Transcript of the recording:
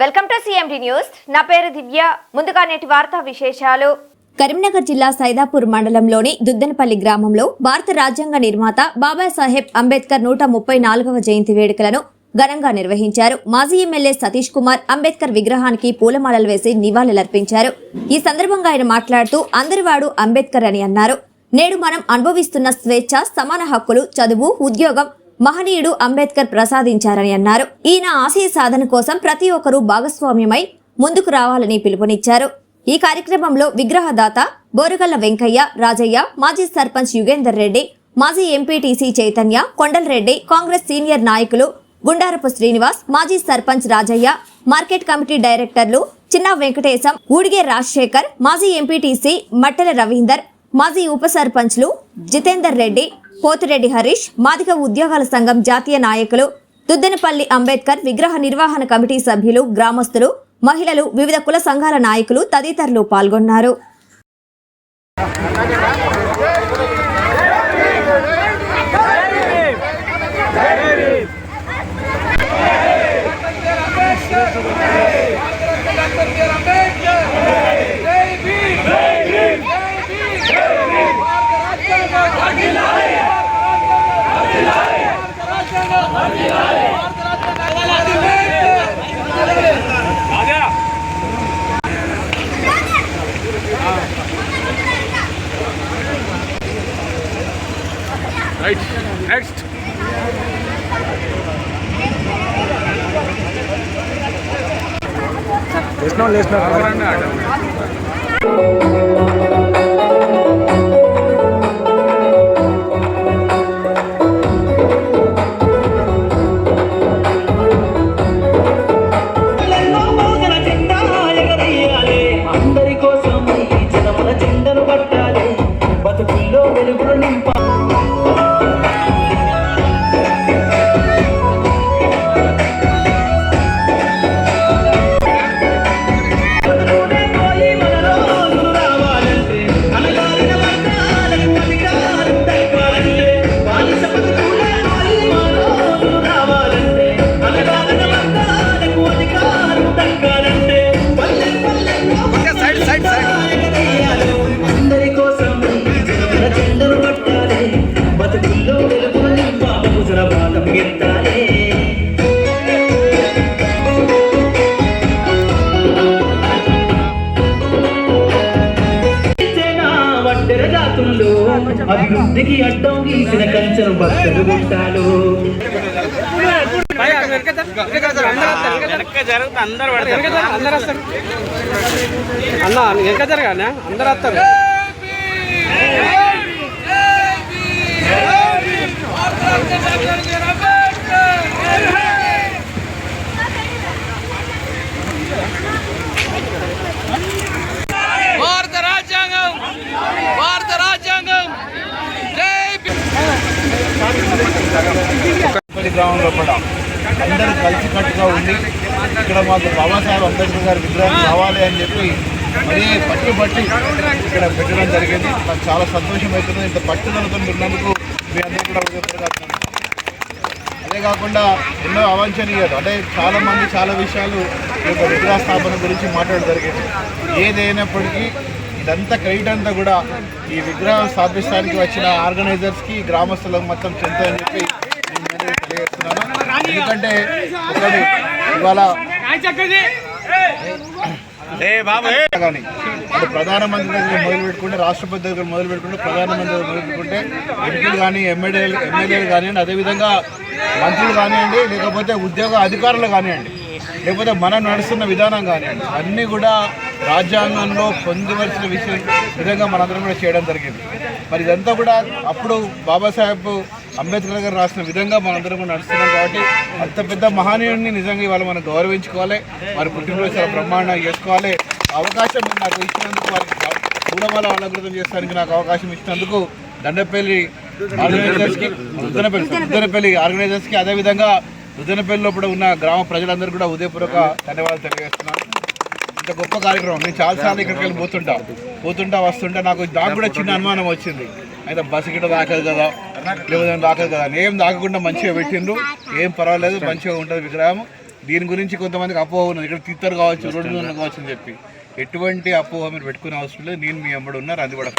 Welcome to CMD news. నా పేరు దివ్య. ముందుగా నేటి వార్తా విశేషాలు. కరీంనగర్ జిల్లా సైదాపూర్ మండలంలోని దుద్దనపల్లి గ్రామంలో భారత రాజ్యాంగ నిర్మాత బాబాసాహెబ్ అంబేద్కర్ 134వ జయంతి వేడుకలను ఘనంగా నిర్వహించారు. మాజీ ఎమ్మెల్యే సతీష్ కుమార్ అంబేద్కర్ విగ్రహానికి పూలమాలలు వేసి నివాళులర్పించారు. ఈ సందర్భంగా ఆయన మాట్లాడుతూ అందరివాడు అంబేద్కర్ అని అన్నారు. నేడు మనం అనుభవిస్తున్న స్వేచ్ఛ, సమాన హక్కులు, చదువు, ఉద్యోగం మహనీయుడు అంబేద్కర్ ప్రసాదించారని అన్నారు. ఈయన ఆశయ సాధన కోసం ప్రతి ఒక్కరూ భాగస్వామ్యమై ముందుకు రావాలని పిలుపునిచ్చారు. ఈ కార్యక్రమంలో విగ్రహదాత బోరుగల్ల వెంకయ్య, రాజయ్య, మాజీ సర్పంచ్ యుగేందర్ రెడ్డి, మాజీ ఎంపీటీసీ చైతన్య, కొండలరెడ్డి, కాంగ్రెస్ సీనియర్ నాయకులు గుండారపు శ్రీనివాస్, మాజీ సర్పంచ్ రాజయ్య, మార్కెట్ కమిటీ డైరెక్టర్లు చిన్న వెంకటేశం, ఊడిగే రాజశేఖర్, మాజీ ఎంపీటీసీ మట్టెల రవీందర్, మాజీ ఉప సర్పంచ్లు జితేందర్ రెడ్డి, పోతిరెడ్డి హరీష్, మాదిగ ఉద్యోగాల సంఘం జాతీయ నాయకులు, దుద్దనపల్లి అంబేద్కర్ విగ్రహ నిర్వహణ కమిటీ సభ్యులు, గ్రామస్తులు, మహిళలు, వివిధ కుల సంఘాల నాయకులు తదితరులు పాల్గొన్నారు. Right. Next. Let's అభివృద్ధికి అడ్డం గీసిన కంచెను భక్తులు గుంటాలు. అన్న వెనక జరగానే అందరు వస్తారు. గ్రామం లోపల అందరూ కలిసికట్టుగా ఉండి ఇక్కడ మాకు బాబాసాహెబ్ అంబేద్కర్ గారి విగ్రహం కావాలి అని చెప్పి మరీ పట్టుబట్టి ఇక్కడ పెట్టడం జరిగింది. నాకు చాలా సంతోషం అవుతుంది. ఇంత పట్టుదలతో ఉన్నందుకు మీ అందరూ కూడా హృదయపూర్వకంగా. అదే కాకుండా ఎన్నో అవాంఛనీయాలు అంటే చాలామంది చాలా విషయాలు ఈ యొక్క విగ్రహ స్థాపన గురించి మాట్లాడడం జరిగింది. ఏదైనప్పటికీ ఇదంతా క్రెడిట్ అంతా కూడా ఈ విగ్రహం స్థాపించడానికి వచ్చిన ఆర్గనైజర్స్కి, గ్రామస్తులకు మొత్తం చెందని చెప్పి నేను తెలియజేస్తున్నాను. ఎందుకంటే ఒకటి ఇవాళ కానీ అంటే ప్రధానమంత్రి దగ్గర మొదలు పెట్టుకుంటే, రాష్ట్రపతి దగ్గర మొదలు పెట్టుకుంటే, ప్రధానమంత్రి దగ్గర మొదలు పెట్టుకుంటే ఎంపీలు కానీ ఎమ్మెల్యేలు కానివ్వండి, అదేవిధంగా మంత్రులు కానివ్వండి, లేకపోతే ఉద్యోగ అధికారులు కానివ్వండి, లేకపోతే మనం నడుస్తున్న విధానం కానివ్వండి, అన్నీ కూడా రాజ్యాంగంలో పొందవలసిన విధంగా మనందరం కూడా చేయడం జరిగింది. మరి ఇదంతా కూడా అప్పుడు బాబాసాహెబ్ అంబేద్కర్ గారు రాసిన విధంగా మనందరం కూడా నడుస్తున్నాం. కాబట్టి అంత పెద్ద మహనీయుడిని నిజంగా ఇవాళ మనం గౌరవించుకోవాలి. వారి పుట్టినరోజు చాలా బ్రహ్మాండంగా చేసుకోవాలి. అవకాశం నాకు ఇచ్చినందుకు, వారికి పూలమాల అలంకృతం చేసడానికి నాకు అవకాశం ఇచ్చినందుకు దండపల్లి ఆర్గనైజర్స్కి, దుద్దనపల్లి ఆర్గనైజర్స్కి, అదేవిధంగా దుద్దనపల్లి లోపల ఉన్న గ్రామ ప్రజలందరూ కూడా ఉదయపూర్వక ధన్యవాదాలు తెలియజేస్తున్నాను. ఇంత గొప్ప కార్యక్రమం. నేను చాలాసార్లు ఇక్కడికి వెళ్ళి పోతుంటా వస్తుంటా నాకు కూడా చిన్న అనుమానం వచ్చింది. అయితే బస్సు గిట్ట దాకదు కదా, లేకపోతే దాకదు కదా. ఏం దాకకుండా మంచిగా పెట్టిండ్రు, ఏం పర్వాలేదు, మంచిగా ఉంటుంది విగ్రహం. దీని గురించి కొంతమందికి అపోహ ఉన్నది, ఇక్కడ తీస్తారు కావచ్చు, రోడ్డు మీద కావచ్చు అని చెప్పి. ఎటువంటి అపోహ మీరు పెట్టుకునే అవసరం లేదు. నేను మీ అమ్మడు ఉన్నారు, అది కూడా